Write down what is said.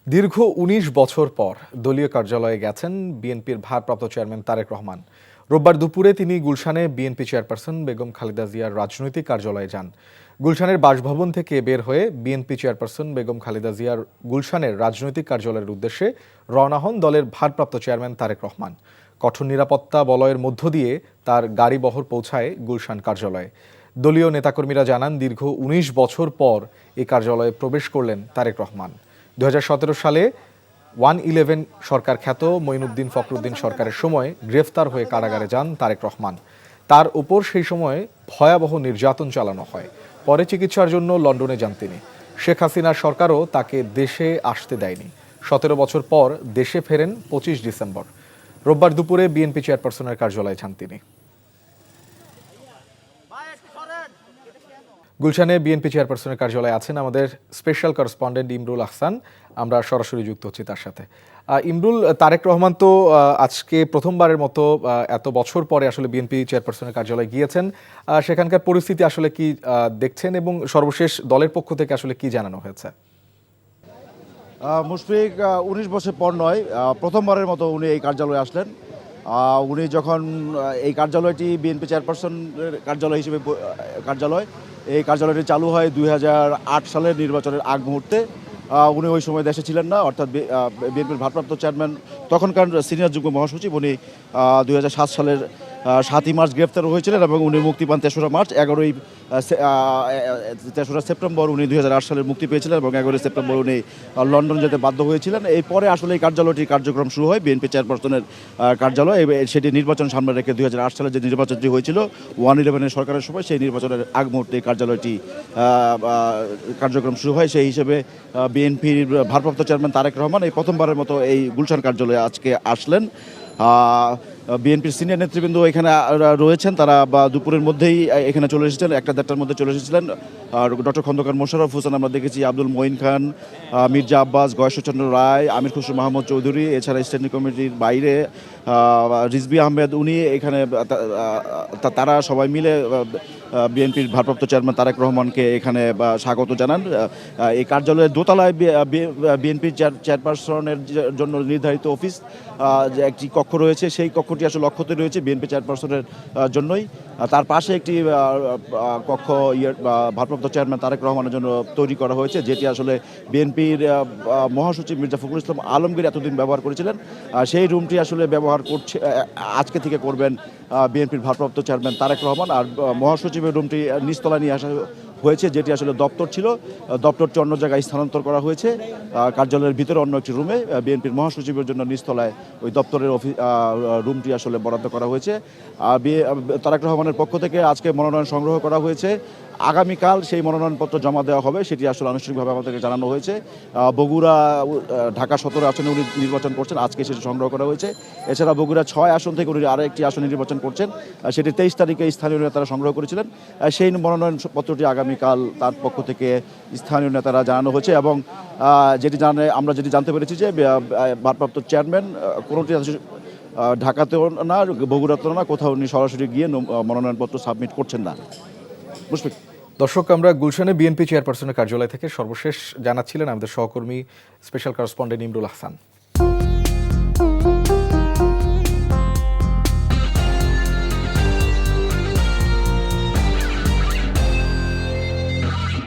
দীর্ঘ ১৯ বছর পর দলীয় কার্যালয়ে গেছেন বিএনপির ভারপ্রাপ্ত চেয়ারম্যান তারেক রহমান। রোববার দুপুরে তিনি গুলশানে বিএনপি চেয়ারপারসন বেগম খালেদা জিয়ার রাজনৈতিক কার্যালয়ে যান। গুলশানের বাসভবন থেকে বের হয়ে বিএনপি চেয়ারপারসন বেগম খালেদা জিয়ার গুলশানের রাজনৈতিক কার্যালয়ের উদ্দেশ্যে রওনা হন দলের ভারপ্রাপ্ত চেয়ারম্যান তারেক রহমান। কঠোর নিরাপত্তা বলয়ের মধ্য দিয়ে তার গাড়িবহর পৌঁছায় গুলশান কার্যালয়ে। দলীয় নেতাকর্মীরা জানান, দীর্ঘ ১৯ বছর পর এই কার্যালয়ে প্রবেশ করলেন তারেক রহমান। ২০১৭ সালে 111 সরকার খ্যাত মঈনুদ্দিন ফখরুদ্দিন সরকারের সময় গ্রেফতার হয়ে কারাগারে যান তারেক রহমান। তার উপর সেই সময় ভয়াবহ নির্যাতন চালানো হয়। পরে চিকিৎসার জন্য লন্ডনে যান তিনি। শেখ হাসিনার সরকারও তাকে দেশে আসতে দেয়নি। ১৭ বছর পর দেশে ফেরেন ২৫ ডিসেম্বর। রোববার দুপুরে বিএনপি চেয়ারপারসনের কার্যালয়ে যান তিনি। গুলশানে বিএনপি চেয়ারপারসনের কার্যালয়ে আছেন আমাদের স্পেশাল করেসপন্ডেন্ট ইমরুল আহসান। আমরা সরাসরি যুক্ত হচ্ছি তার সাথে। ইমরুল, তারেক রহমান তো আজকে প্রথমবারের মতো এত বছর পরে আসলে বিএনপি চেয়ারপারসনের কার্যালয়ে গিয়েছেন। সেখানকার পরিস্থিতি আসলে কি দেখছেন এবং সর্বশেষ দলের পক্ষ থেকে আসলে কি জানানো হয়েছে? মুশফিক, ১৯ বছর পর নয়, প্রথমবারের মতো উনি এই কার্যালয়ে আসলেন। উনি যখন এই কার্যালয়টি বিএনপি চেয়ারপারসনের কার্যালয় হিসেবে এই কার্যালয়টি চালু হয় ২০০৮ সালের নির্বাচনের আগ মুহূর্তে। উনি ওই সময় দেশে ছিলেন না, অর্থাৎ বিএনপির ভারপ্রাপ্ত চেয়ারম্যান তখনকার সিনিয়র যুগ্ম মহাসচিব উনি ২০০৭ সালের ৭ই মার্চ গ্রেফতার হয়েছিলেন এবং উনি মুক্তি পান ৩রা মার্চ। ৩রা সেপ্টেম্বর উনি ২০০৮ সালে মুক্তি পেয়েছিলেন এবং ১১ই সেপ্টেম্বর উনি লন্ডন যেতে বাধ্য হয়েছিলেন। এরপরে আসলে এই কার্যালয়টির কার্যক্রম শুরু হয়, বিএনপি চেয়ারপারসনের কার্যালয়। সেটি নির্বাচন সামনে রেখে ২০০৮ সালে যে নির্বাচনটি হয়েছিল 111 সরকারের সময়, সেই নির্বাচনের আগ মুহূর্তে এই কার্যালয়টি কার্যক্রম শুরু হয়। সেই হিসেবে বিএনপির ভারপ্রাপ্ত চেয়ারম্যান তারেক রহমান এই প্রথমবারের মতো এই গুলশান কার্যালয়ে আজকে আসলেন। বিএনপির সিনিয়র নেতৃবৃন্দ এখানে রয়েছেন, তারা দুপুরের মধ্যেই এখানে চলে এসেছেন, ১টা-১.৫টার মধ্যে চলে এসেছিলেন। ডক্টর খন্দকার মোশাররফ হোসেন আমরা দেখেছি, আব্দুল মঈন খান, মির্জা আব্বাস, গয়েশ্বরচন্দ্র রায়, আমির খুসরো মাহমুদ চৌধুরী, এছাড়া স্ট্যান্ডিং কমিটির বাইরে রিজভী আহমেদ উনি এখানে, তারা সবাই মিলে বিএনপির ভারপ্রাপ্ত চেয়ারম্যান তারেক রহমানকে এখানে স্বাগত জানান। এই কার্যালয়ের দোতলায় বিএনপির চেয়ারপারসনের জন্য নির্ধারিত অফিস যে একটি কক্ষ রয়েছে, সেই কক্ষটি আসলে অক্ষত রয়েছে বিএনপি চেয়ারপারসনের জন্যই। তার পাশে একটি কক্ষ ভারপ্রাপ্ত চেয়ারম্যান তারেক রহমানের জন্য তৈরি করা হয়েছে, যেটি আসলে বিএনপির মহাসচিব মির্জা ফখরুল ইসলাম আলমগীর এতদিন ব্যবহার করেছিলেন। সেই রুমটি আসলে ব্যবহার করছে, আজকে থেকে করবেন বিএনপির ভারপ্রাপ্ত চেয়ারম্যান তারেক রহমান। আর মহাসচিবের রুমটি নিচতলায় নিয়ে আসা হয়েছে, যেটি আসলে দপ্তর ছিল, দপ্তরটি অন্য জায়গায় স্থানান্তর করা হয়েছে। কার্যালয়ের ভিতরে অন্য একটি রুমে বিএনপির মহাসচিবের জন্য নিচতলায় ওই দপ্তরের রুমটি আসলে বরাদ্দ করা হয়েছে। তারেক রহমানের পক্ষ থেকে আজকে মনোনয়ন সংগ্রহ করা হয়েছে। আগামীকাল সেই মনোনয়নপত্র জমা দেওয়া হবে, সেটি আসলে আনুষ্ঠানিকভাবে আমাদেরকে জানানো হয়েছে। বগুড়া, ঢাকা ১৭ আসনে উনি নির্বাচন করছেন, আজকে সেটি সংগ্রহ করা হয়েছে। এছাড়া বগুড়া ৬ আসন থেকে উনি আরও একটি আসনে নির্বাচন করছেন, সেটি 23 তারিখে স্থানীয় নেতারা সংগ্রহ করেছিলেন। সেই মনোনয়নপত্রটি আগামীকাল তার পক্ষ থেকে স্থানীয় নেতারা জানানো হয়েছে। এবং আমরা যেটি জানতে পেরেছি যে ভারপ্রাপ্ত চেয়ারম্যান কোনোটি ঢাকাতেও না, বগুড়াতেও না, কোথাও উনি সরাসরি গিয়ে মনোনয়নপত্র সাবমিট করছেন না। দর্শক, আমরা গুলশানে বিএনপি চেয়ারপারসনের কার্যালয় থেকে সর্বশেষ জানাচ্ছিলেন আমাদের সহকর্মী স্পেশাল করেসপন্ডেন্ট ইমরুল আহসান।